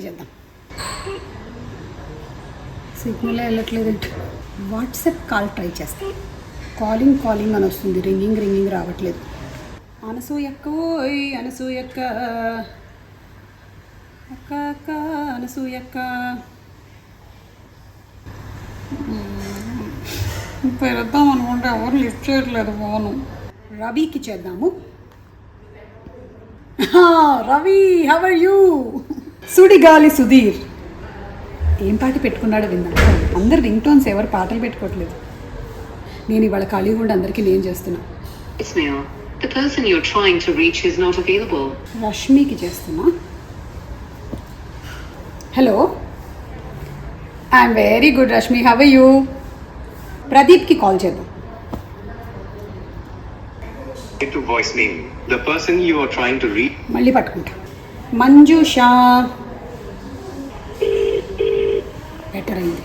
చేద్దాం. సిగ్నల్ వెళ్ళట్లేదు. WhatsApp call try చేస్తాం. కాలింగ్ అని వస్తుంది, రింగింగ్ రావట్లేదు. అనసూయక్క ఓయ్ అనసూయక్క, అక్క అక్క అనసూయక్క. పెడదాం అనుకుంటే ఎవరు లిఫ్ట్ చేయట్లేదు ఫోను. రవికి చేద్దాము. Ravi, how are you? Sudigali Sudheer ఏం పాట పెట్టుకున్నాడో విందాం. అందరు రింగ్ టోన్స్, ఎవరు పాటలు పెట్టుకోవట్లేదు. నేను ఇవాళ ఖాళీగా ఉండి అందరికీ నేను చేస్తున్నా. రష్మికి చేస్తున్నా. Hello, I'm very good Rashmi, how are you? ప్రదీప్కి కాల్ చేద్దాం. మళ్ళీ పట్టుకుంటా. మంజుషా, బెటర్ అయింది.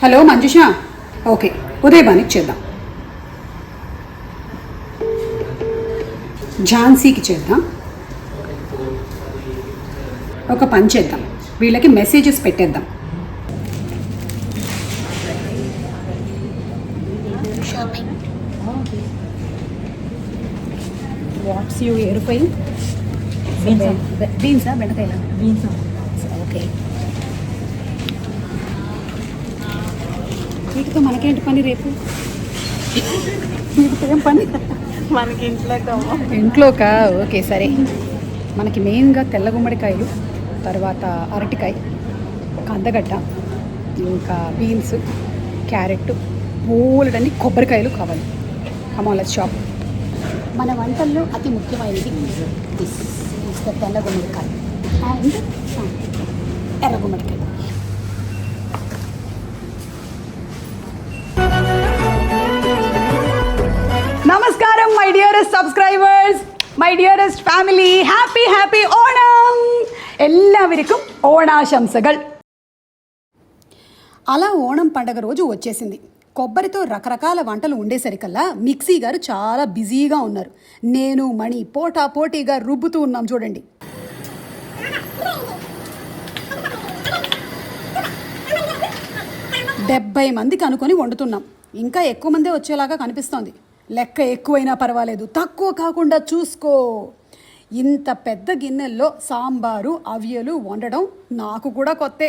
హలో మంజుషా, ఓకే ఉదయబానికి చేద్దాం. ఝాన్సీకి చేద్దాం. ఒక పని చేద్దాం, వీళ్ళకి మెసేజెస్ పెట్టేద్దాం. వాట్స్ యూ ఎరుపై బీన్సా బెండకాయలా? బీన్స్. ఓకే, వీటితో మనకేంటి పని రేపు? వీటితో ఏం పని మనకి? ఇంట్లోకా? ఓకే సరే. మనకి మెయిన్గా తెల్ల గుమ్మడికాయలు, తర్వాత అరటికాయ, కందగడ్డ, ఇంకా బీన్స్, క్యారెట్, పూలడన్ని కొబ్బరికాయలు కావాలి. Come on let's shop. మన వంటల్లో అతి ముఖ్యమైనది తెల్ల గుమ్మడికాయ అండ్ ఎర్ర గుమ్మడికాయ. నమస్కారం my dearest subscribers, my dearest family. Happy Onam. എല്ലാവർക്കും ഓണാശംസകൾ. అలా ఓణం పండగ రోజు వచ్చేసింది. కొబ్బరితో రకరకాల వంటలు ఉండేసరికల్లా మిక్సీ గారు చాలా బిజీగా ఉన్నారు. నేను మణి పోటాపోటీగా రుబ్బుతూ ఉన్నాం. చూడండి, డెబ్బై మందికి అనుకొని వండుతున్నాం. ఇంకా ఎక్కువ మందే వచ్చేలాగా కనిపిస్తోంది. లెక్క ఎక్కువైనా పర్వాలేదు, తక్కువ కాకుండా చూసుకో. ఇంత పెద్ద గిన్నెల్లో సాంబారు, అవియలు వండడం నాకు కూడా కొత్తే.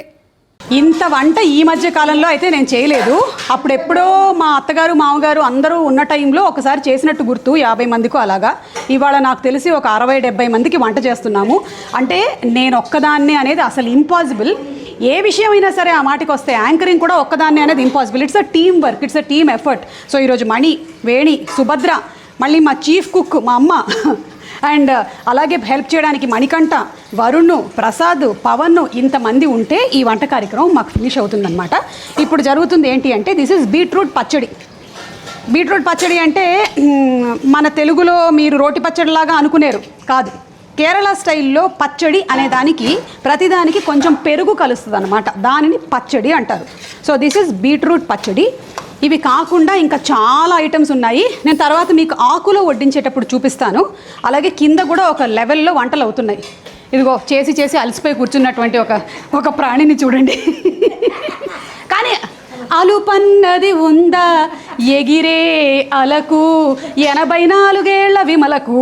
ఇంత వంట ఈ మధ్య కాలంలో అయితే నేను చేయలేదు. అప్పుడెప్పుడో మా అత్తగారు మామగారు అందరూ ఉన్న టైంలో ఒకసారి చేసినట్టు గుర్తు, 50 మందికి అలాగా. ఇవాళ నాకు తెలిసి ఒక 60-70 మందికి వంట చేస్తున్నాము. అంటే నేను ఒక్కదాన్నే అనేది అసలు ఇంపాసిబుల్. ఏ విషయమైనా సరే ఆ మాటికి వస్తే యాంకరింగ్ కూడా ఒక్కదాన్నే అనేది impossible. It's a team work, it's a team effort. So ఈరోజు మణి, వేణి, సుభద్ర, మళ్ళీ మా చీఫ్ కుక్ మా అమ్మ, అండ్ అలాగే హెల్ప్ చేయడానికి మణికంఠ, వరుణ్, ప్రసాద్, పవన్, ఇంతమంది ఉంటే ఈ వంట కార్యక్రమం మాకు ఫినిష్ అవుతుందన్నమాట. ఇప్పుడు జరుగుతుంది ఏంటి అంటే, దిస్ ఈజ్ బీట్రూట్ పచ్చడి. బీట్రూట్ పచ్చడి అంటే మన తెలుగులో మీరు రోటి పచ్చడిలాగా అనుకునేరు కాదు. కేరళ స్టైల్లో పచ్చడి అనే దానికి ప్రతిదానికి కొంచెం పెరుగు కలుస్తుంది అన్నమాట. దానిని పచ్చడి అంటారు. సో దిస్ ఈజ్ బీట్రూట్ పచ్చడి. ఇవి కాకుండా ఇంకా చాలా ఐటమ్స్ ఉన్నాయి. నేను తర్వాత మీకు ఆకులో వడ్డించేటప్పుడు చూపిస్తాను. అలాగే కింద కూడా ఒక లెవెల్లో వంటలు అవుతున్నాయి. ఇదిగో చేసి అలసిపోయి కూర్చున్నటువంటి ఒక ప్రాణిని చూడండి. కానీ అలుపన్నది ఉందా ఎగిరే అలకు 84 ఏళ్ల విమలకు.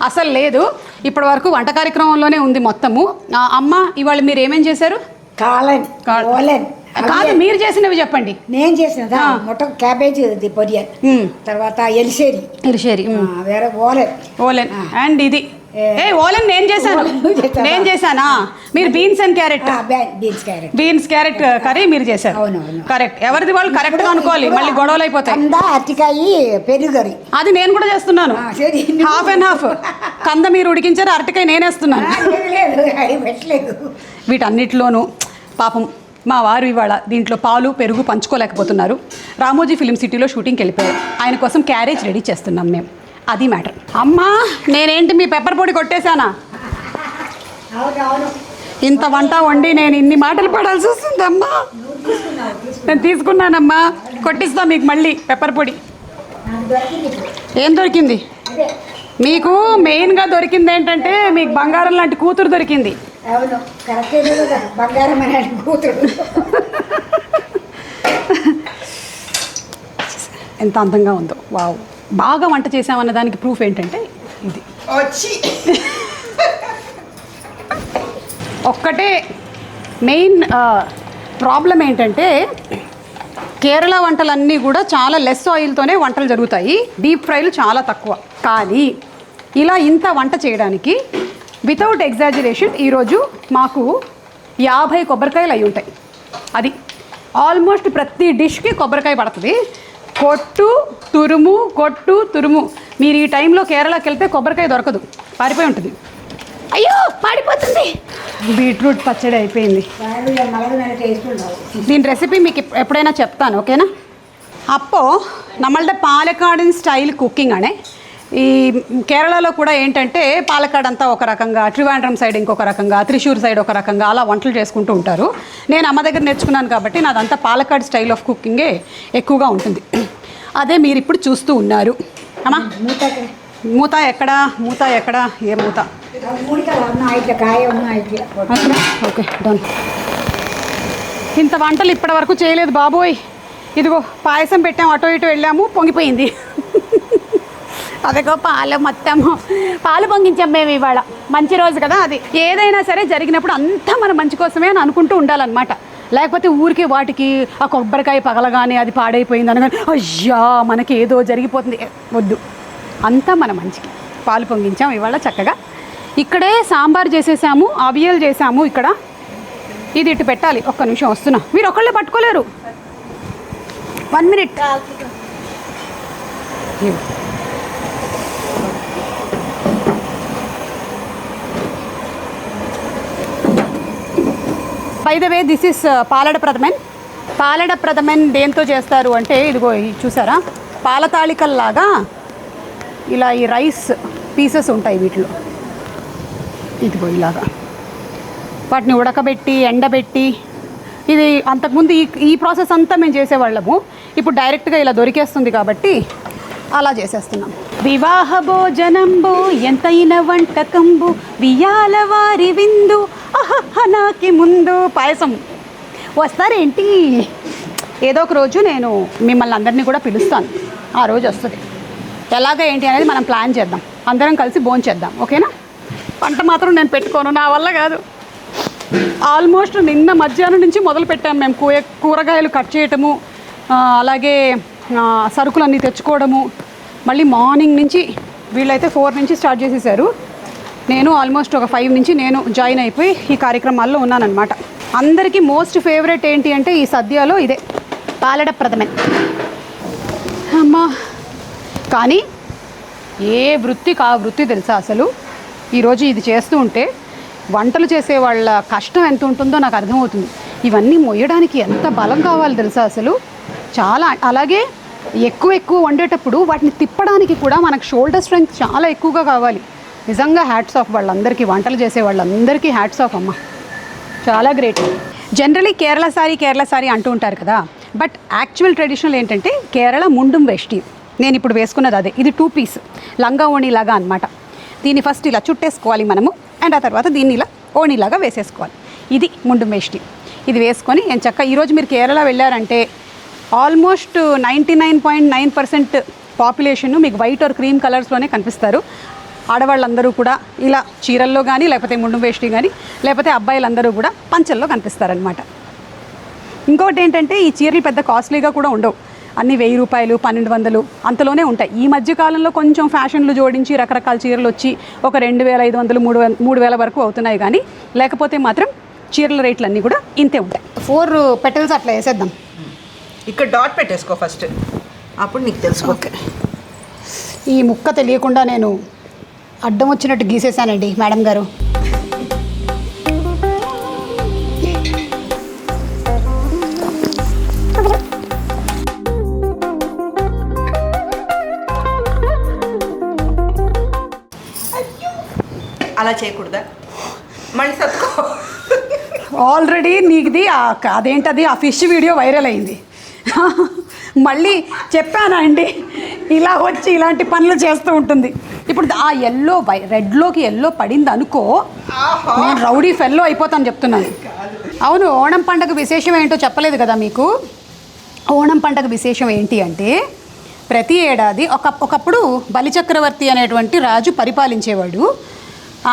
అసలు లేదు, ఇప్పటి వరకు వంట కార్యక్రమంలోనే ఉంది మొత్తము. అమ్మ, ఇవాళ మీరు ఏమేం చేశారు? కాదు, మీరు చేసినవి చెప్పండి. నేను చేసిన మొత్తం క్యాబేజీ పొరియల్, తర్వాత ఎలిసేరి, వేరే ఓలెన్ అండ్ ఇది ఓలెన్ నేను చేశానా? మీరు బీన్స్ క్యారెట్ కర్రీ మీరు చేశారు. కరెక్ట్. ఎవరిది వాళ్ళు కరెక్ట్ గా అనుకోవాలి, మళ్ళీ గొడవలు అయిపోతాయి. అరటికాయ పెరుగు కర్రీ అది నేను కూడా చేస్తున్నాను. Half and half. కంద మీరు ఉడికించారు, అరటికాయ నేనేస్తున్నాను. వీటన్నిటిలోనూ పాపం మా వారు ఇవాళ దీంట్లో పాలు పెరుగు పంచుకోలేకపోతున్నారు. రామోజీ ఫిలిం సిటీలో షూటింగ్కి వెళ్ళిపోయారు. ఆయన కోసం క్యారేజ్ రెడీ చేస్తున్నాం మేము. అది మ్యాటర్. అమ్మా, నేనేంటి మీ పెప్పర్ పొడి కొట్టేశానా? ఇంత వంట వండి నేను ఇన్ని మాటలు పడాల్సి వస్తుందమ్మా. నేను తీసుకున్నానమ్మా, కొట్టిస్తా మీకు మళ్ళీ పెప్పర్ పొడి. ఏం దొరికింది? మీకు మెయిన్గా దొరికింది ఏంటంటే మీకు బంగారం లాంటి కూతురు దొరికింది. అవును, కరెక్టే కదా, బంగారం అనే కూతురు. ఎంత అందంగా ఉందో, వావ్. బాగా వంట చేసామన్న దానికి ప్రూఫ్ ఏంటంటే ఇది. ఒక్కటే మెయిన్ ప్రాబ్లం ఏంటంటే కేరళ వంటలన్నీ కూడా చాలా లెస్ ఆయిల్తోనే వంటలు జరుగుతాయి, డీప్ ఫ్రైలు చాలా తక్కువ. కానీ ఇలా ఇంత వంట చేయడానికి వితౌట్ ఎగ్జాజరేషన్ ఈరోజు మాకు 50 కొబ్బరికాయలు అయి ఉంటాయి. అది ఆల్మోస్ట్ ప్రతి డిష్కి కొబ్బరికాయ పడుతుంది. కొట్టు తురుము. మీరు ఈ టైంలో కేరళకి వెళ్తే కొబ్బరికాయ దొరకదు, పారిపోయి ఉంటుంది. అయ్యో పాడిపోతుంది. బీట్రూట్ పచ్చడి అయిపోయింది. దీని రెసిపీ మీకు ఎప్పుడైనా చెప్తాను, ఓకేనా? అప్పో நம்மളുടെ పాలకాడన్ స్టైల్ కుకింగ్ అనే. ఈ కేరళలో కూడా ఏంటంటే పాలకాడ్ అంతా ఒక రకంగా, ట్రివాండ్రం సైడ్ ఇంకొక రకంగా, త్రిశూర్ సైడ్ ఒక రకంగా అలా వంటలు చేసుకుంటూ ఉంటారు. నేను అమ్మ దగ్గర నేర్చుకున్నాను కాబట్టి నాదంతా పాలకాడ్ స్టైల్ ఆఫ్ కుకింగే ఎక్కువగా ఉంటుంది. అదే మీరు ఇప్పుడు చూస్తూ ఉన్నారు. అమ్మా మూత ఎక్కడా? ఏ మూత? Okay, done. ఇంత వంటలు ఇప్పటి వరకు చేయలేదు బాబోయ్. ఇదిగో పాయసం పెట్టాము, అటో ఇటో వెళ్ళాము, పొంగిపోయింది. అదిగో పాలు పొంగించాం మేము ఇవాళ. మంచి రోజు కదా అది. ఏదైనా సరే జరిగినప్పుడు అంతా మన మంచి కోసమే అని అనుకుంటూ ఉండాలన్నమాట. లేకపోతే ఊరికే వాటికి ఆ కొబ్బరికాయ పగలగానే అది పాడైపోయింది అనగానే అయ్యా మనకి ఏదో జరిగిపోతుంది, వద్దు. అంతా మన మంచికి. పాలు పొంగించాం ఇవాళ చక్కగా. ఇక్కడే సాంబార్ చేసేసాము, అవియల్ చేసాము. ఇక్కడ ఇది ఇటు పెట్టాలి. ఒక్క నిమిషం వస్తున్నా. మీరు ఒకళ్ళే పట్టుకోలేరు. 1 minute. By the way this is palada pradhaman. దేంతో చేస్తారు అంటే ఇదిగో చూసారా, పాల తాళికల్లాగా ఇలా ఈ రైస్ పీసెస్ ఉంటాయి వీటిలో. ఇదిగో ఇలాగా వాటిని ఉడకబెట్టి ఎండబెట్టి, ఇది అంతకుముందు ఈ ప్రాసెస్ అంతా మేము చేసేవాళ్ళము. ఇప్పుడు డైరెక్ట్గా ఇలా దొరికేస్తుంది కాబట్టి అలా చేసేస్తున్నాం. వివాహ భోజనంబు ఎంతైన వంటకంబు వియాల వారి విందు నాకి ముందు. పాయసం వస్తారేంటి? ఏదో ఒక రోజు నేను మిమ్మల్ని అందరినీ కూడా పిలుస్తాను, ఆ రోజు వస్తుంది. ఎలాగ ఏంటి అనేది మనం ప్లాన్ చేద్దాం, అందరం కలిసి భోంచేద్దాం, ఓకేనా? వంట మాత్రం నేను పెట్టుకోను, నా వల్ల కాదు. ఆల్మోస్ట్ నిన్న మధ్యాహ్నం నుంచి మొదలు పెట్టాము మేము కూరగాయలు కట్ చేయటము, అలాగే సరుకులన్నీ తెచ్చుకోవడము. మళ్ళీ మార్నింగ్ నుంచి వీళ్ళైతే 4 నుంచి స్టార్ట్ చేసేసారు. నేను ఆల్మోస్ట్ ఒక 5 నుంచి నేను జాయిన్ అయిపోయి ఈ కార్యక్రమాల్లో ఉన్నానన్నమాట. అందరికీ మోస్ట్ ఫేవరెట్ ఏంటి అంటే ఈ సద్యలో ఇదే పాలడ ప్రథమన్. అమ్మా, కానీ ఏ వృత్తికి ఆ వృత్తి తెలుసా అసలు. ఈరోజు ఇది చేస్తూ ఉంటే వంటలు చేసే వాళ్ళ కష్టం ఎంత ఉంటుందో నాకు అర్థమవుతుంది. ఇవన్నీ మొయ్యడానికి ఎంత బలం కావాలి తెలుసా అసలు, చాలా. అలాగే ఎక్కువ వండేటప్పుడు వాటిని తిప్పడానికి కూడా మనకు షోల్డర్ స్ట్రెంగ్త్ చాలా ఎక్కువగా కావాలి. నిజంగా హ్యాట్స్ ఆఫ్ వాళ్ళందరికీ, వంటలు చేసే వాళ్ళందరికీ హ్యాట్స్ ఆఫ్ అమ్మ, చాలా గ్రేట్. జనరలీ కేరళ సారీ అంటూ ఉంటారు కదా, బట్ యాక్చువల్ ట్రెడిషనల్ ఏంటంటే కేరళ ముండుం వేష్టి. నేను ఇప్పుడు వేసుకున్నది అదే. ఇది 2 పీస్ లంగా ఓణిలాగా అనమాట. దీన్ని ఫస్ట్ ఇలా చుట్టేసుకోవాలి మనము, అండ్ ఆ తర్వాత దీన్ని ఇలా ఓణిలాగా వేసేసుకోవాలి. ఇది ముండుం వేష్టి. ఇది వేసుకొని ఎంచక్క ఈరోజు మీరు కేరళ వెళ్ళారంటే ఆల్మోస్ట్ 99.9% పాపులేషన్ మీకు వైట్ ఆర్ క్రీమ్ కలర్స్లోనే కనిపిస్తారు. ఆడవాళ్ళందరూ కూడా ఇలా చీరల్లో కానీ, లేకపోతే ముండుం వేష్టి కానీ, లేకపోతే అబ్బాయిలందరూ కూడా పంచల్లో కనిపిస్తారనమాట. ఇంకొకటి ఏంటంటే ఈ చీరలు పెద్ద కాస్ట్లీగా కూడా ఉండవు, అన్నీ 1000 రూపాయలు 1200 అంతలోనే ఉంటాయి. ఈ మధ్య కాలంలో కొంచెం ఫ్యాషన్లు జోడించి రకరకాల చీరలు వచ్చి ఒక 2500 3000 వరకు అవుతున్నాయి. కానీ లేకపోతే మాత్రం చీరల రేట్లు అన్నీ కూడా ఇంతే ఉంటాయి. 4 పెటల్స్ అట్లా వేసేద్దాం. ఇక్కడ డాట్ పెట్టేసుకో ఫస్ట్, అప్పుడు నీకు తెలుసు. ఓకే, ఈ ముక్క తెలియకుండా నేను అడ్డం వచ్చినట్టు గీసేసానండి మేడం గారు. అలా చేయకూడదా? మళ్ళీ సత్తుకో. ఆల్రెడీ నీకుది అదేంటది ఆ ఫిష్ వీడియో వైరల్ అయింది. మళ్ళీ చెప్పానా అండి, ఇలా వచ్చి ఇలాంటి పనులు చేస్తూ ఉంటుంది. ఇప్పుడు ఆ ఎల్లో రెడ్లోకి ఎల్లో పడింది అనుకో, నేను రౌడీ ఫెల్లో అయిపోతాను చెప్తున్నాను. అవును, ఓణం పండగ విశేషం ఏంటో చెప్పలేదు కదా మీకు. ఓణం పండగ విశేషం ఏంటి అంటే, ప్రతి ఏడాది ఒకప్పుడు బలిచక్రవర్తి అనేటువంటి రాజు పరిపాలించేవాడు.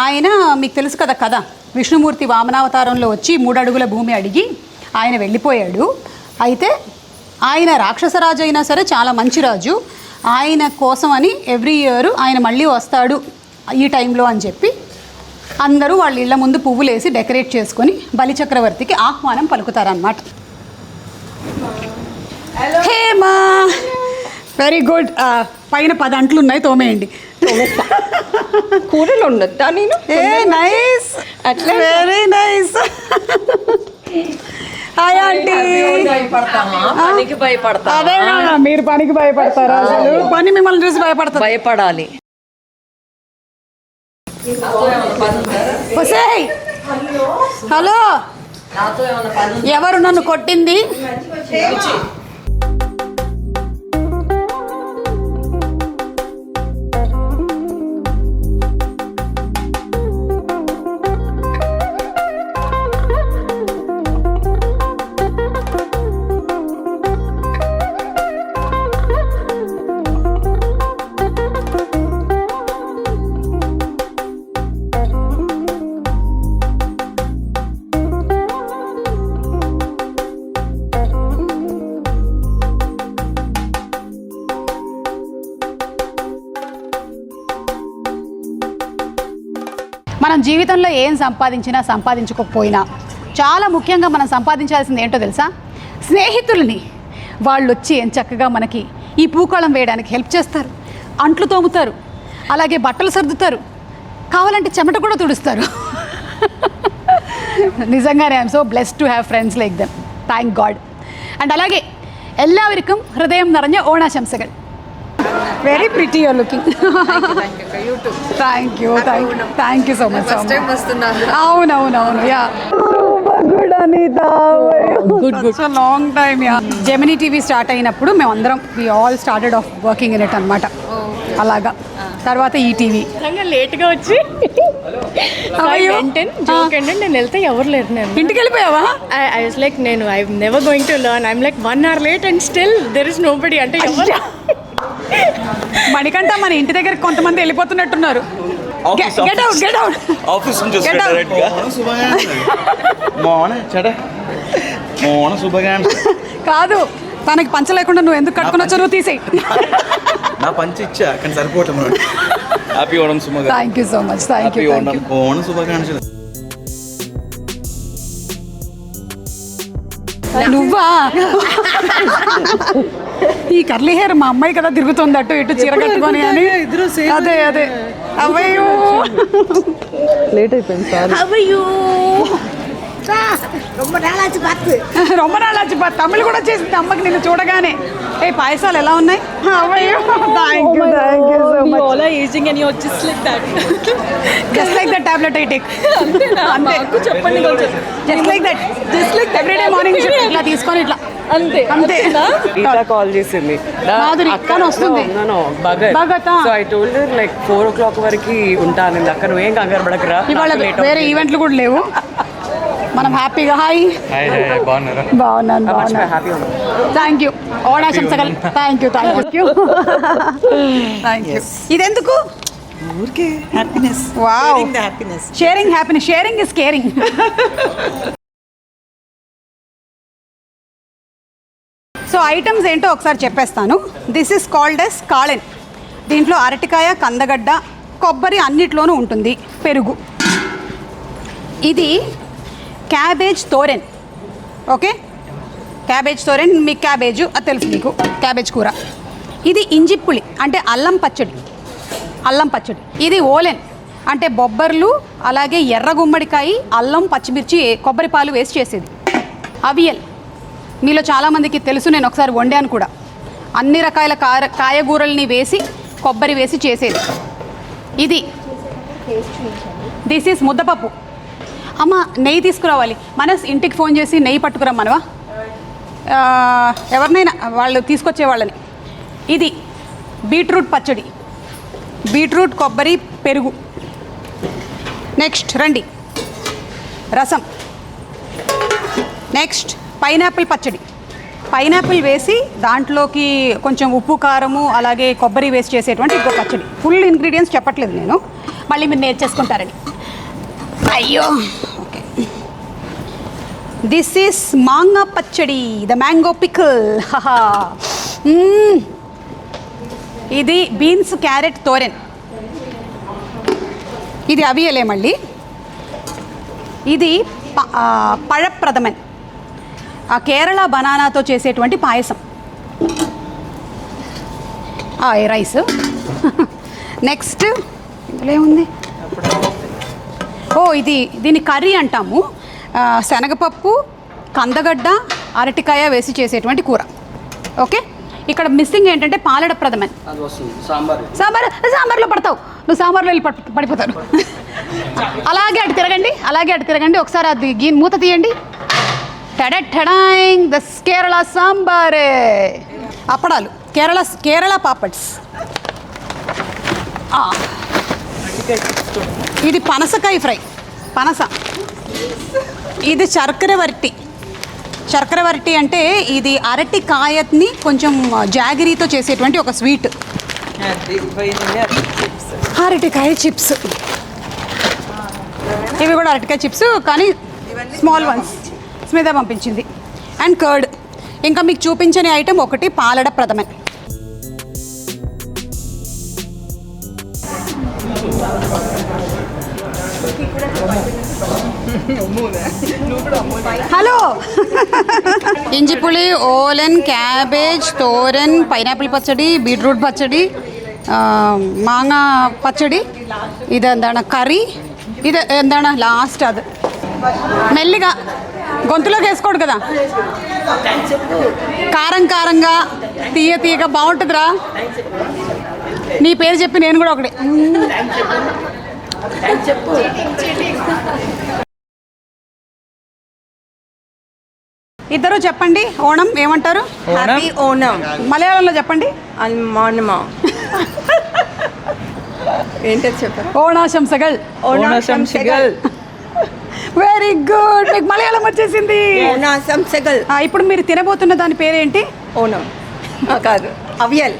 ఆయన మీకు తెలుసు కదా కథ, విష్ణుమూర్తి వామనావతారంలో వచ్చి 3 అడుగుల భూమి అడిగి ఆయన వెళ్ళిపోయాడు. అయితే ఆయన రాక్షసరాజు అయినా సరే చాలా మంచి రాజు. ఆయన కోసమని ఎవ్రీ ఇయర్ ఆయన మళ్ళీ వస్తాడు ఈ టైంలో అని చెప్పి అందరూ వాళ్ళ ఇళ్ళ ముందు పువ్వులు వేసి డెకరేట్ చేసుకొని బలిచక్రవర్తికి ఆహ్వానం పలుకుతారన్నమాట. Hema, very good. పైన 10 అంట్లు ఉన్నాయి, తోమేయండి. కూరలో ఉండద్దా నేను? ఏ నైస్, అట్లా వెరీ నైస్. Hi aunty. పనికి భయపడతా. అదే కదా, మీరు పనికి భయపడతారా? అసలు పని మిమ్మల్ని చూసి భయపడతారు. భయపడాలి. ఒసేయ్, హలో, ఎవరు నన్ను కొట్టింది? మనం జీవితంలో ఏం సంపాదించినా సంపాదించకపోయినా చాలా ముఖ్యంగా మనం సంపాదించాల్సింది ఏంటో తెలుసా? స్నేహితులని. వాళ్ళు వచ్చి ఏం చక్కగా మనకి ఈ పూకోళం వేయడానికి హెల్ప్ చేస్తారు, అంట్లు తోముతారు, అలాగే బట్టలు సర్దుతారు, కావాలంటే చెమట కూడా తుడుస్తారు. నిజంగానే I'm so blessed to have friends like them. Thank God. And అలాగే എല്ലാവർക്കും ഹൃദയം നിറഞ്ഞ ഓണാശംസകൾ. Very pretty your looking. Thank you so much. అవునవునవును, yeah. Good Anitha, good so long time. Yeah, Gemini TV start అయినప్పుడు మేమందరం we all started off working in it అనమాట. అలాగా తర్వాత ఈటీవీ లేట్గా వచ్చి నేను వెళ్తే ఎవరు లేరు. నేను ఇంటికి వెళ్ళిపోయావా? ఐ వాస్ లైక్ నేను I never going to learn. I'm like 1 hour late and still there is nobody. అంటే మణికంఠ మన ఇంటి దగ్గర కొంతమంది వెళ్ళిపోతున్నట్టున్నారు. Get out, get out. Office నుంచి డైరెక్ట్గా మోన శుభగాంక్ష కాదు, తనకి పంచ లేకుండా నువ్వు ఎందుకు కట్టుకున్న చదువు తీసేయి. నా పంచి ఇచ్చా కానీ సరిపోవటం. హ్యాపీ ఓణం సుమగా. Thank you so much. Thank you. Onam శుభాకాంక్షలు. నువ్వా? ఈ కర్లీ హెయిర్ మా అమ్మాయి కదా తిరుగుతుంది అటు ఇటు చీర కట్టుకొని అని. అదే అదే. అవయ్యో లేట్ అయిపోయింది సార్. అవయ్యో ரொம்ப நாளாச்சு பார்த்து. రొమ్మ నాళ్ళొచ్చి తమిళ్ కూడా చేసింది అమ్మకి నిన్ను చూడగానే. ఏ పాయసాలు ఎలా ఉన్నాయి? అవయ్యో thank you so much. all are aging and you're just like that. Just like that tablet I take. అంతే, చెప్పండి కొంచెం. Just like that, just like everyday morning ఇట్లా తీసుకొని ఇట్లా అంతే అంతే. ఈట కాల్ చేసింది. మాధురి అక్క వస్తుంది. Bhagat. So I told her like 4 o'clock వరకు ఉంటాను. అక్క నువ్వేం కంగారు పడకరా. ఇవాళ వేరే ఈవెంట్లు కూడా లేవు, మనం హ్యాపీగా. హాయ్, బాగున్నాను. Happy thank you. ఓణాశంసలు. Thank you, thank you, thank you. ఇదెందుకు? ఊరికే happiness. Wow, happiness. Sharing happiness. Sharing is caring. So items ఏంటో ఒకసారి చెప్పేస్తాను. దిస్ ఇస్ కాల్డ్ ఎస్ కాళెన్. దీంట్లో అరటికాయ, కందగడ్డ, కొబ్బరి అన్నిట్లోనూ ఉంటుంది, పెరుగు. ఇది cabbage thoran. Okay, cabbage thoran. మీకు క్యాబేజు అది తెలుసు, మీకు క్యాబేజ్ కూర. ఇది ఇంజిప్పులి అంటే అల్లం పచ్చడి, అల్లం పచ్చడి. ఇది ఓలెన్ అంటే బొబ్బర్లు, అలాగే ఎర్ర గుమ్మడికాయ, అల్లం, పచ్చిమిర్చి, కొబ్బరి పాలు వేసి చేసేది. అవియల్ మీలో చాలామందికి తెలుసు, నేను ఒకసారి వండాను కూడా. అన్ని రకాల కాయగూరల్ని వేసి కొబ్బరి వేసి చేసేది ఇది. దిస్ ఈస్ ముద్దపప్పు. అమ్మ నెయ్యి తీసుకురావాలి. మనస్ ఇంటికి ఫోన్ చేసి నెయ్యి పట్టుకురమ్మనవా? ఎవరినైనా వాళ్ళు తీసుకొచ్చే వాళ్ళని. ఇది బీట్రూట్ పచ్చడి, బీట్రూట్ కొబ్బరి పెరుగు. నెక్స్ట్ రండి రసం. నెక్స్ట్ పైనాపిల్ పచ్చడి, పైనాపిల్ వేసి దాంట్లోకి కొంచెం ఉప్పు కారము అలాగే కొబ్బరి వేసి చేసేటువంటి ఇంకో పచ్చడి. ఫుల్ ఇంగ్రీడియంట్స్ చెప్పట్లేదు నేను, మళ్ళీ మీరు నేర్చేసుకుంటారని. అయ్యో ఓకే. దిస్ ఈస్ మాంగా పచ్చడి, ద మ్యాంగో పికిల్. ఇది బీన్స్ క్యారెట్ తోరెన్. ఇది అవియలే మళ్ళీ. ఇది పഴప్రథమన్, ఆ కేరళ బనానాతో చేసేటువంటి పాయసం. రైస్. నెక్స్ట్ ఇందులో ఏముంది? దీన్ని కర్రీ అంటాము. శనగపప్పు, కందగడ్డ, అరటికాయ వేసి చేసేటువంటి కూర. ఓకే. ఇక్కడ మిస్సింగ్ ఏంటంటే పాలడ ప్రథమన్. సాంబార్లో పడతావు నువ్వు, సాంబార్లో వెళ్ళి పడిపోతారు. అలాగే అటు తిరగండి, ఒకసారి అది మూత తీయండి. టడాయింగ్ ద కేరళ సాంబార్. అప్పడాలు, కేరళ పాపడ్స్. ఇది పనసకాయ ఫ్రై, పనస. ఇది శర్కర వరటి అంటే ఇది అరటికాయని కొంచెం జాగిరీతో చేసేటువంటి ఒక స్వీట్. అరటికాయ చిప్స్, ఇవి కూడా అరటికాయ చిప్స్ కానీ స్మాల్ వన్స్. స్మిత పంపించింది. And curd. ఇంకా మీకు చూపించని ఐటెం ఒకటి palada pradhaman. Hello. Injipuli, olan, cabbage, thoran, pineapple పచ్చడి, బీట్రూట్ పచ్చడి, మాంగా పచ్చడి. ఇదందాణ కర్రీ. ఇది ఎందాణ లాస్ట్. అది మెల్లిగా గొంతులోకి వేసుకోడు కదా, కారంగా తీయగా బాగుంటుందిరా. నీ పేరు చెప్పి నేను కూడా ఒకటి. ఇద్దరు చెప్పండి ఓణం ఏమంటారు? హ్యాపీ ఓణం. మలయాళంలో చెప్పండి. ఏంటది చెప్పారు? ఓణాశంసగల్. వెరీ గుడ్, మీకు మలయాళం వచ్చేసింది. ఇప్పుడు మీరు తినబోతున్న దాని పేరేంటి? ఓణం కాదు, అవియల్.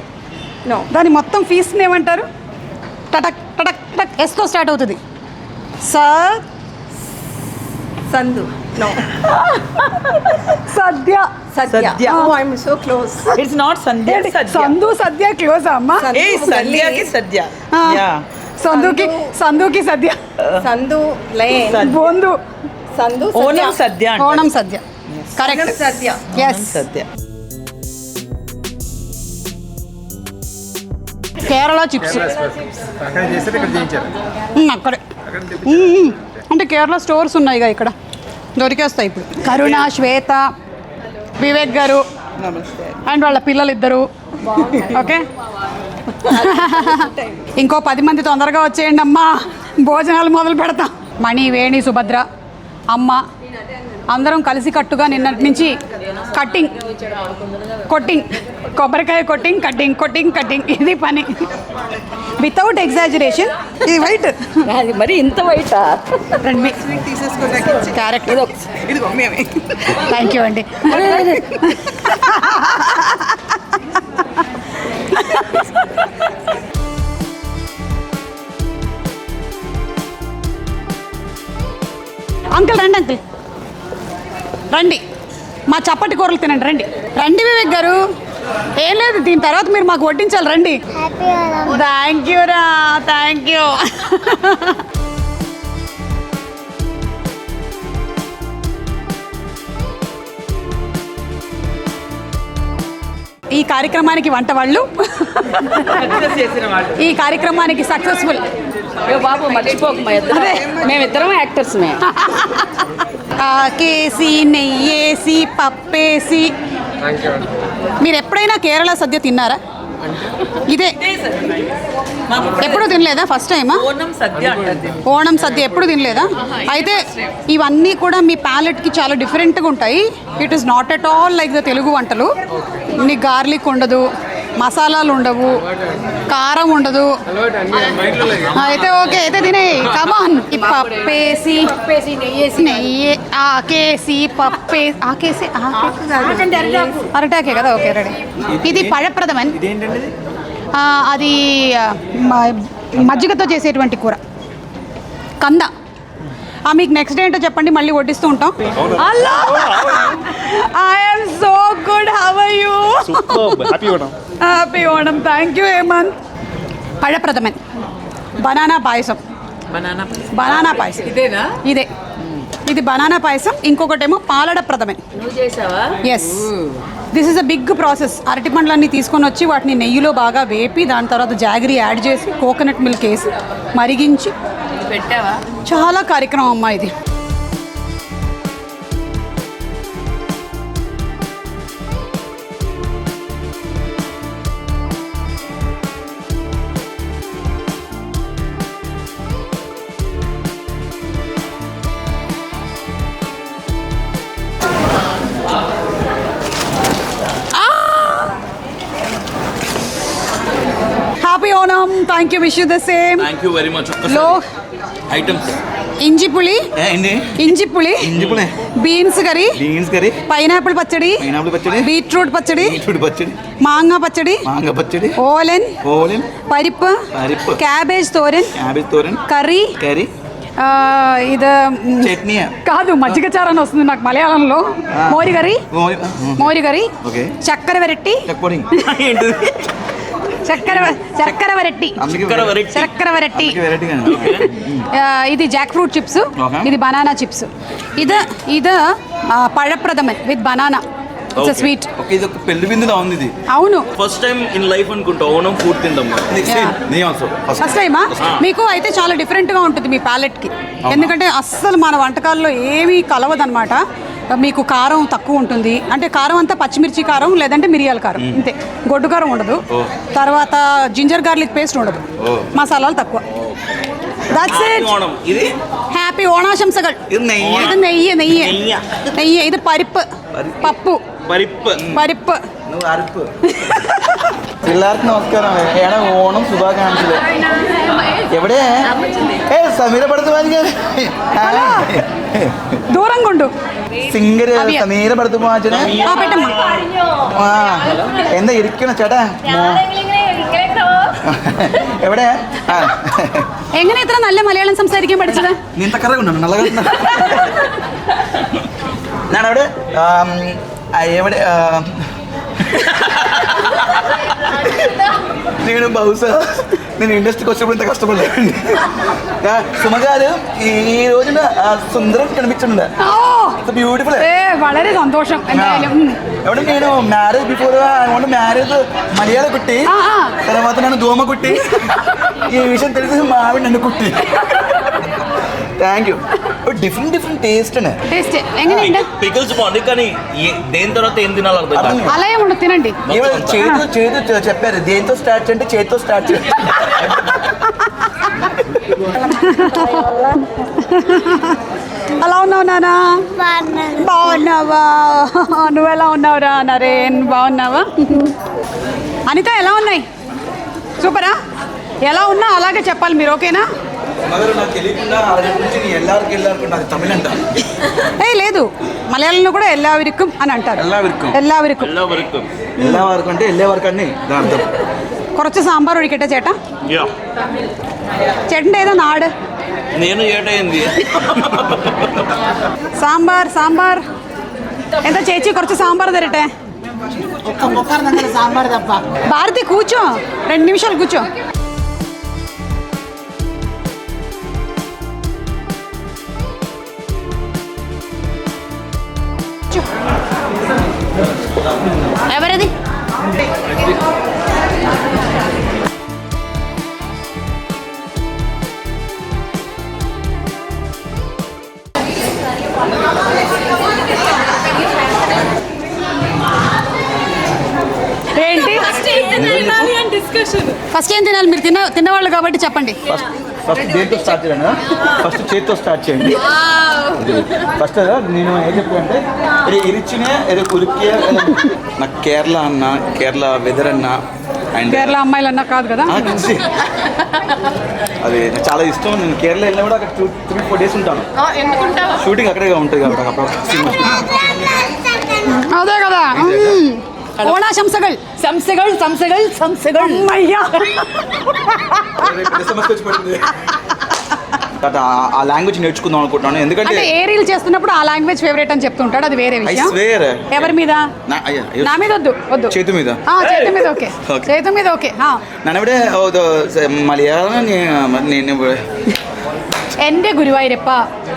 నో, దాని మొత్తం ఫీస్ని ఏమంటారు? టటక్ టటక్ టక్ ఎస్తో స్టార్ట్ అవుతుంది. Sandhu. No, sadya. Oh, I'm so close. It's not Sandhya. Sandhu sadya close అమ్మా. Sandhyaki Sadhya. Yeah. సందుకి సద్య. సందు లైన్. బొందు. Sandhu Onam Sadhya. Onam sadya. Correct. Sadya. Yes. Sadhya. Kerala chips అక్కడే. అంటే కేరళ స్టోర్స్ ఉన్నాయిగా ఇక్కడ, దొరికేస్తాయి ఇప్పుడు. కరుణ, శ్వేత, వివేక్ గారు అండ్ వాళ్ళ పిల్లలు ఇద్దరు. ఓకే. ఇంకో 10 మంది తొందరగా వచ్చేయండి అమ్మా, భోజనాలు మొదలు పెడతాం. మణి, వేణి, సుభద్ర, అమ్మ అందరం కలిసి కట్టుగా నిన్నటి నుంచి కొట్టింగ్, కొబ్బరికాయ కట్టింగ్ ఇది పని. Without exaggeration. ఇది వైట్, మరి ఇంత వైటా? రండి. క్యారెక్టర్ థ్యాంక్ యూ అండి. అంకుల్ రండి, మా చప్పటి కూరలు తినండి. రండి వివేక్ గారు. ఏం లేదు, దీని తర్వాత మీరు మాకు వడ్డించాలి. రండి. థ్యాంక్ యూ రా, థ్యాంక్ యూ. ఈ కార్యక్రమానికి వంట వాళ్ళు, ఈ కార్యక్రమానికి సక్సెస్ఫుల్. బాబు మర్చిపోకు, మేమిద్దరం యాక్టర్స్. కేసి, నెయ్యేసి, పప్పేసి. మీరు ఎప్పుడైనా కేరళ సద్య తిన్నారా? ఇదే ఎప్పుడు తినలేదా? ఫస్ట్ టైమా? ఓనం సద్య అంటారు. ఓణం సద్య ఎప్పుడు తినలేదా? అయితే ఇవన్నీ కూడా మీ ప్యాలెట్కి చాలా డిఫరెంట్గా ఉంటాయి. It is not at all like the Telugu వంటలు. నీకు గార్లిక్ ఉండదు, మసాలాలు ఉండవు, కారం ఉండదు. అయితే ఓకే, అయితే తినే కమాన్. ఈ పప్పేసి నెయ్యి ఆకేసి పప్పేసి ఆకేసి అరటాకే కదా. Okay ready. ఇది పഴప్రథమన్. అది మజ్జిగతో చేసేటువంటి కూర కంద. మీకు నెక్స్ట్ డే ఏంటో చెప్పండి, మళ్ళీ వడ్డిస్తూ ఉంటాం. Hello, I'm so good. How are you? Happy Onam. Thank you Hemanth. Pazhapradhaman, banana payasam. Banana payasam ఇదేనా? ఇదే. ఇది బనానా పాయసం. ఇంకొకటేమో పాలడ ప్రథమన్. నువ్వు చేసావా? Yes, this is a big process. అరటి పండ్లన్నీ తీసుకొని వచ్చి వాటిని నెయ్యిలో బాగా వేపి దాని తర్వాత జాగరీ యాడ్ చేసి కోకోనట్ మిల్క్ వేసి మరిగించి పెట్టావా? చాలా కార్యక్రమం అమ్మా ఇది. Happy Onam. Thank you. Wish you the same. Thank you very much. లో ఐటమ్స్ ఇంజి పులి, ఏంటి? ఇంజి పులి, ఇంజిపులే, beans curry, beans curry, pineapple పచ్చడి, పైనాపిల్ పచ్చడి, బీట్రూట్ పచ్చడి, బీట్రూట్ పచ్చడి, మాంగా పచ్చడి, మాంగ పచ్చడి, olan, olan, parippu, parippu, cabbage thoran, cabbage thoran, curry, curry, ఇది చట్నీ కాదు మజ్జిగ చారని వస్తుంది నాకు మలయాళంలో. మోరి కర్రీ, మోరి కర్రీ, ఓకే, చక్కెర వెరట్టి, చక్కెర ఏంటిది? చక్కెర వెరట్టి, చక్కెర వెరట్టి. ఇది జాక్ ఫ్రూట్ చిప్స్, ఇది బనానా చిప్స్. ఇది pazhapradhaman with banana. It's sweet. Okay, ఇది ఒక పెళ్లి విందులా ఉంది ఇది. అవును, ఫస్ట్ టైం ఇన్ లైఫ్ అనుకుంటా ఓణం ఫుడ్ తిందాం. ఫస్ట్ టైమా? మీకు అయితే చాలా డిఫరెంట్గా ఉంటుంది మీ ప్యాలెట్కి. ఎందుకంటే అస్సలు మన వంటకాల్లో ఏమీ కలవదనమాట. మీకు కారం తక్కువ ఉంటుంది. అంటే కారం అంతా పచ్చిమిర్చి కారం లేదంటే మిరియాల కారం, ఇంతే. గొడ్డు కారం ఉండదు. తర్వాత జింజర్ గార్లిక్ పేస్ట్ ఉండదు. మసాలాలు తక్కువ. That's it. ఇది హ్యాపీ ఓణాశంసകൾ. ఇది నెయ్యి. ఇది నెయ్యి, నెయ్యి, నెయ్యి. ఇది പരിപ്പ്, പപ്പു, പരിപ്പ്. నువ్వు అరుపు. എല്ലാവർക്കും നമസ്കാരം. ഏടാ ഓണം ശുഭാകാംക്ഷകൾ. എവിടെ സമീര പടത്ത് വാങ്ങിക്കാൻ దూరంగా ఉండు. സിംഗർ സമീര പടത്ത് വാങ്ങിച്ചേ. పెట్టమ్మా. എന്താ ഇരിക്കണ ചേട്ടാ? എവിടെ? എങ്ങനെ ഇത്ര നല്ല മലയാളം സംസാരിക്കാൻ പഠിച്ചത്? നീ തക്കറ കൊണ്ടാണ് നല്ല ഞാനവിടെ ఎവിടെ నేను బహుశా నేను ఇండస్ట్రీకి వచ్చినప్పుడు ఇంత కష్టపడలేదండి. సుమ గారు ఈ రోజున సుందరం కనిపించండి. బ్యూటిఫుల్. വളരെ സന്തോഷം. ఎവിടെ నేను మ్యారేజ్ బిఫోర్ మ్యారేజ్ మలయాళ కుట్టి, తర్వాత నన్ను దోమ కుట్టి, ఈ విషయం తెలిసి మా ఆవిడ నన్ను కుట్టి. Thank you. Different different taste taste ఎങ്ങനെയുണ്ട്? పికిల్స్ బాగుంది కానీ దేని తర్వాత ఏం తినాలి అర్థం కాదు. అలా ఏముండదు, తినండి. చేదు చెప్పారు. దేంతో స్టార్ట్ చేయండి? చేతితో స్టార్ట్ చేయండి. అలా ఉన్నావు నానా? బాగున్నావా? నువ్వు ఎలా ఉన్నావురా నరేన్? బాగున్నావా? అనిత ఎలా ఉన్నాయి? సూపరా? ఎలా ఉన్నా అలాగే చెప్పాలి మీరు, ఓకేనా? నాకు తెలియకుండా అది తమిళ అంట. లేదు, మలయాళంలో కూడా ఎల్లావిరికం అని అంటారు. എല്ലാവർക്കും అంటే వెళ్ళే వరకు అన్ని అర్థం. കുറച്ച് സാമ്പാർ ഒഴിക്കട്ടെ ചേട്ടാ? ചേട്ടൻ്റെ ഏതാ നാട്? నేను ఏటైంది സാമ്പാർ. എന്താ ചേച്ചി കുറച്ച് സാമ്പാർ തരട്ടെ? భారతి కూర్చో, 2 నిమిషాలు కూర్చో. ఎవరది? ఏంటి? ఫస్ట్ ఏం తినాలి? మీరు తిన్నవాళ్ళు కాబట్టి చెప్పండి. ఫస్ట్ దేంతో స్టార్ట్ చేయండి. ఫస్ట్ చేతితో స్టార్ట్ చేయండి. ఫస్ట్ నేను ఏం చెప్పానంటే ఇది ఇరిచినే ఏదో కులికే నాకు కేరళ అన్న, కేరళ వెదర్ అన్న అండ్ కేరళ అమ్మాయిలు అన్నా కాదు కదా. అది నాకు చాలా ఇష్టం. నేను కేరళ వెళ్ళినా కూడా అక్కడ 3-4 days ఉంటాను. షూటింగ్ అక్కడే ఉంటుంది కాబట్టి అప్పుడు సినిమా అదే కదా. ఓణాశంసകൾ సంసകൾ సంసകൾ సంసകൾ అమ్మయ్యా. ఆ లాంగ్వేజ్ నేర్చుకుందాం అనుకుంటున్నాను. ఎందుకంటే అంటే ఏ రీల్ చేస్తున్నప్పుడు ఆ లాంగ్వేజ్ ఫేవరెట్ అని చెప్తుంటాడు, అది వేరే విషయం. ఎవరి మీద? నా మీద వద్దు. చేతు మీద. చేతు మీద ఓకే. చేతు మీద ఓకే. ഞാനിവിടെ മലയാളം എന്റെ ഗുരുവായൂരപ്പ.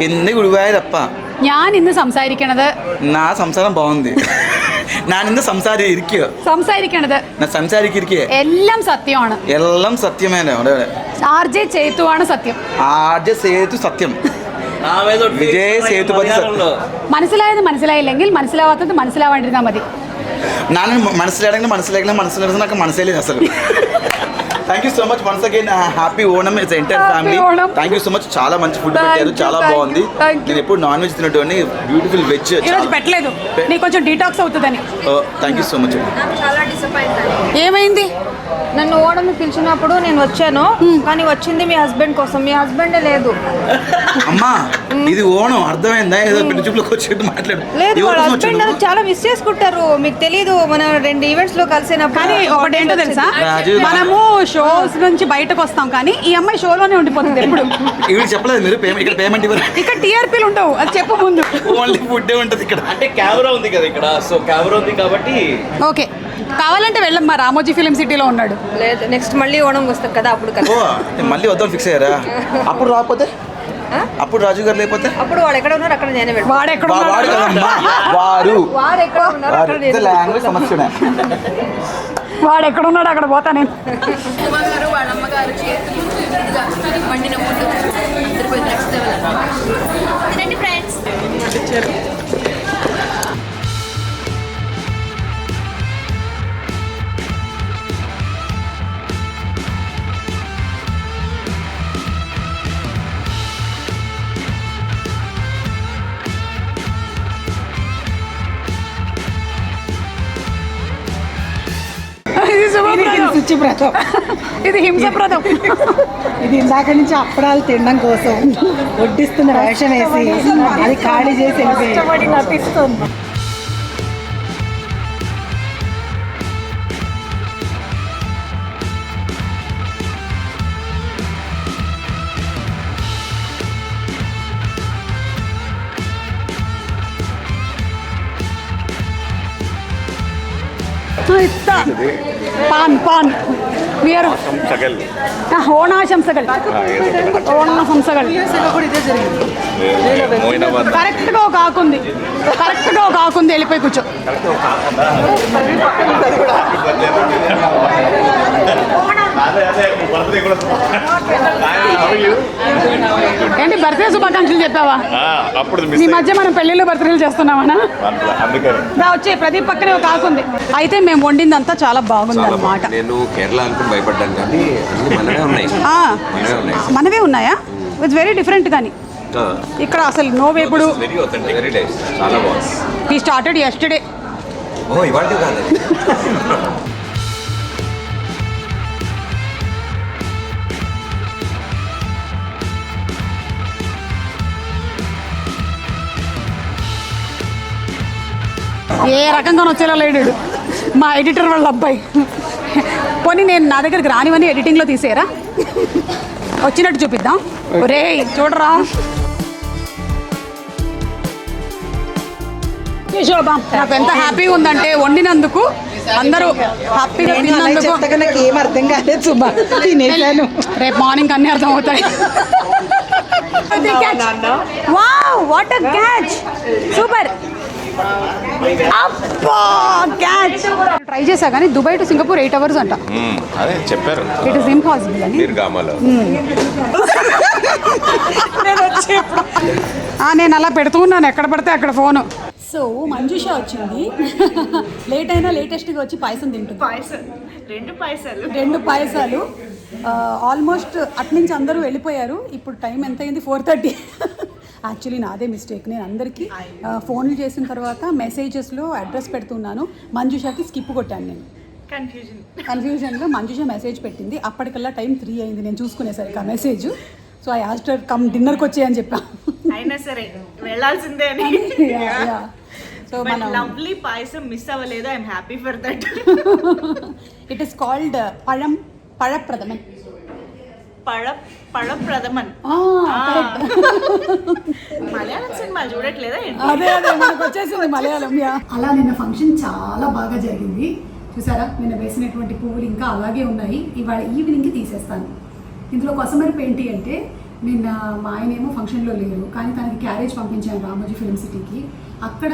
എന്റെ ഗുരുവായൂരപ്പ. ഞാൻ ഇന്ന് സംസാരിക്കണത്. నా సంసారం బాగుంది. ഞാനിന്ന് സംസാരിക്കണത് എല്ലാം സത്യമാണ്. എല്ലാം സത്യമേന. ആർജെ ചേത്തുവാണ് സത്യം. ആർജെ സേതു സത്യം. വിജയ് സേതുപതി. മനസ്സിലായില്ലെങ്കിൽ മനസ്സിലാവാത്തത് മനസ്സിലാവാണ്ടിരുന്നാൽ മതി. ನಾನು മനസ്സിലായെങ്കിൽ నాకు మనసేలేదు అసలు. Thank you so much once again. Happy Onam it's entire family. Thank you so much. చాలా మంచి ఫుడ్ పెట్టారు, చాలా బాగుంది. నేను ఎప్పుడు నాన్ వెజ్ తినటువంటి బ్యూటిఫుల్ వెజ్ ఈరోజు పెట్టలేదు, నీకు కొంచెం డీటాక్స్ అవుతుందని. Thank you so much. ఏమైంది? నన్ను ఓడను పిలిచినప్పుడు నేను వచ్చాను, కానీ వచ్చింది మీ హస్బెండ్ కోసం. మీ హస్బెండే లేదు. అమ్మా ఇది ఓణం అర్థమైందా? ఏదో పెళ్లి చూపులకు వచ్చేట్టు మాట్లాడు. లేదు, వాళ్ళ హస్బెండ్ నన్ను చాలా మిస్ చేసుకుంటారు. మీకు తెలీదు, మన 2 ఈవెంట్స్ లో కలిసినప్పుడు. కానీ ఒకటేంటో తెలుసా, మనము షోస్ నుంచి బయటకు వస్తాం కానీ ఈ అమ్మాయి షోలోనే ఉండిపోతుంది ఎప్పుడు. ఇవి చెప్పలేదు మీరు. ఇక్కడ పేమెంట్ ఇవ్వరు. ఇక్కడ టీఆర్పీలు ఉండవు, అది చెప్పు ముందు. ఓన్లీ ఫుడ్ ఉంటుంది ఇక్కడ. అంటే కెమెరా ఉంది కదా ఇక్కడ, సో కెమెరా ఉంది కాబట్టి. ఓకే, కావాలంటే వెళ్ళమ్మా, రామోజీ ఫిలిం సిటీలో ఉన్నాడు. లేదు, నెక్స్ట్ మళ్ళీ ఓణం వస్తాం కదా, అప్పుడు కదా. మళ్ళీ వద్దాం ఫిక్స్ అయ్యారా? అప్పుడు రాకపోతే, అప్పుడు రాజు గారు లేకపోతే, అప్పుడు వాడు ఎక్కడ ఉన్నారు అక్కడ నేనే వెళ్తాను. వాడు ఎక్కడ వారు వాడు ఎక్కడ ఉన్నారు అక్కడ నేను. లాంగ్వేజ్ సమస్యనే. వాడు ఎక్కడ ఉన్నాడు అక్కడ పోతా నేను. వాళ్ళ అమ్మగారు చేతులు వండిన ఫుడ్ అందరు పోయి నెక్స్ట్ లెవెల్ ఫ్రెండ్స్. శుచివ్రతం. ఇది హింసప్రదం. ఇది ఇందాక నుంచి అప్పడాలు తినడం కోసం వడ్డిస్తున్న వేషం వేసి అది ఖాళీ చేసి నటిస్తుంది. പാൻ ഓണാശംസകൾ. కరెక్ట్గా ఒక ఆకుంది వెళ్ళిపోయి కూర్చో. ఏంటి బర్త్డే శుభాకాంక్షలు చెప్పావా? ఈ మధ్య మనం పెళ్ళిళ్ళు బర్త్డేలు చేస్తున్నామనా? వచ్చే ప్రదీప్ పక్కనే ఒక ఆకుంది. అయితే మేము వండిందంతా చాలా బాగుంది అన్నమాట. నేను కేరళ అనుకుని భయపడ్డాను కానీ మనవే ఉన్నాయి. మనవే ఉన్నాయా? It's very different. కానీ ఇక్కడ అసలు నో వేపుడు. వెరీ ఆథెంటిక్, వెరీ నైస్, చాలా బాగుంది. He started yesterday. ఓ ఇవాళ కాదు. ఏ రకంగా వచ్చేలా లేడు మా ఎడిటర్ వాళ్ళ అబ్బాయి. పోనీ నేను నా దగ్గరికి రానివని ఎడిటింగ్లో తీసేయరా? వచ్చినట్టు చూపిద్దాం. ఒరే చూడరా శోభ, నాకు ఎంత హ్యాపీగా ఉందంటే వండినందుకు, అందరూ హ్యాపీగా తిన్నందుకు. నాకు ఏం అర్థం కాలేదు సుబ్బా, తినేసాను. రేపు మార్నింగ్ అన్నీ అర్థం అవుతాయి. Wow, what a catch, super. Try చేసా కానీ దుబాయ్ టు సింగపూర్ 8 hours అంట. అదే చెప్పారు, ఇట్ ఇస్ ఇంపాసిబుల్ అని. మీరు నేను అలా పెడుతూ ఉన్నాను ఎక్కడ పడితే అక్కడ ఫోను. సో మంజుష వచ్చింది. లేట్ అయినా లేటెస్ట్గా వచ్చి పాయసం తింటుంది. రెండు పాయసాలు ఆల్మోస్ట్ అట్నుంచి అందరూ వెళ్ళిపోయారు. ఇప్పుడు టైం ఎంత అయింది? 4:30. యాక్చువల్లీ నాదే మిస్టేక్. నేను అందరికీ ఫోన్లు చేసిన తర్వాత మెసేజెస్లో అడ్రస్ పెడుతున్నాను. మంజుషకి స్కిప్ కొట్టాను నేను. కన్ఫ్యూజన్లో మంజుష మెసేజ్ పెట్టింది. అప్పటికల్లా టైం 3 అయింది నేను చూసుకునేసరికి ఆ message. So I asked her come డిన్నర్కి వచ్చేయని చెప్పాను. అయినా సరే వెళ్ళాల్సిందే అని. సో మన లవ్లీ పాయసం మిస్ అవ్వలేదు. I'm happy for that. It is called pazhapradhaman. Pazhapradhaman. Malayalam cinema చూడట్లేదా? అదే మనకు వచ్చేసింది మలయాళం. అలా నిన్న ఫంక్షన్ చాలా బాగా జరిగింది. చూసారా, నిన్న వేసినటువంటి పువ్వులు ఇంకా అలాగే ఉన్నాయి. ఇవాళ ఈవినింగ్కి తీసేస్తాను. ఇందులో కొసమెరుపు ఏంటి అంటే, నిన్న మా ఆయనేమో ఫంక్షన్లో లేరు, కానీ తనకి క్యారేజ్ పంపించాను రామోజీ ఫిల్మ్ సిటీకి. అక్కడ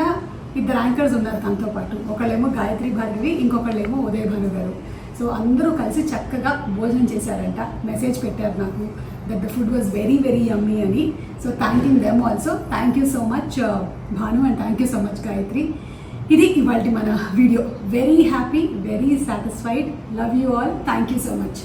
2 యాంకర్స్ ఉన్నారు తనతో పాటు. ఒకళ్ళేమో గాయత్రి భార్గవి, ఇంకొకళ్ళేమో ఉదయ్ భాను గారు. సో అందరూ కలిసి చక్కగా భోజనం చేశారంట. మెసేజ్ పెట్టారు నాకు that the food was very very yummy అని. So thanking them also. Thank you so much Bhanu and thank you so much Gayatri. ఇది ఇవాళ మన video. Very happy, very satisfied. Love you all. Thank you so much.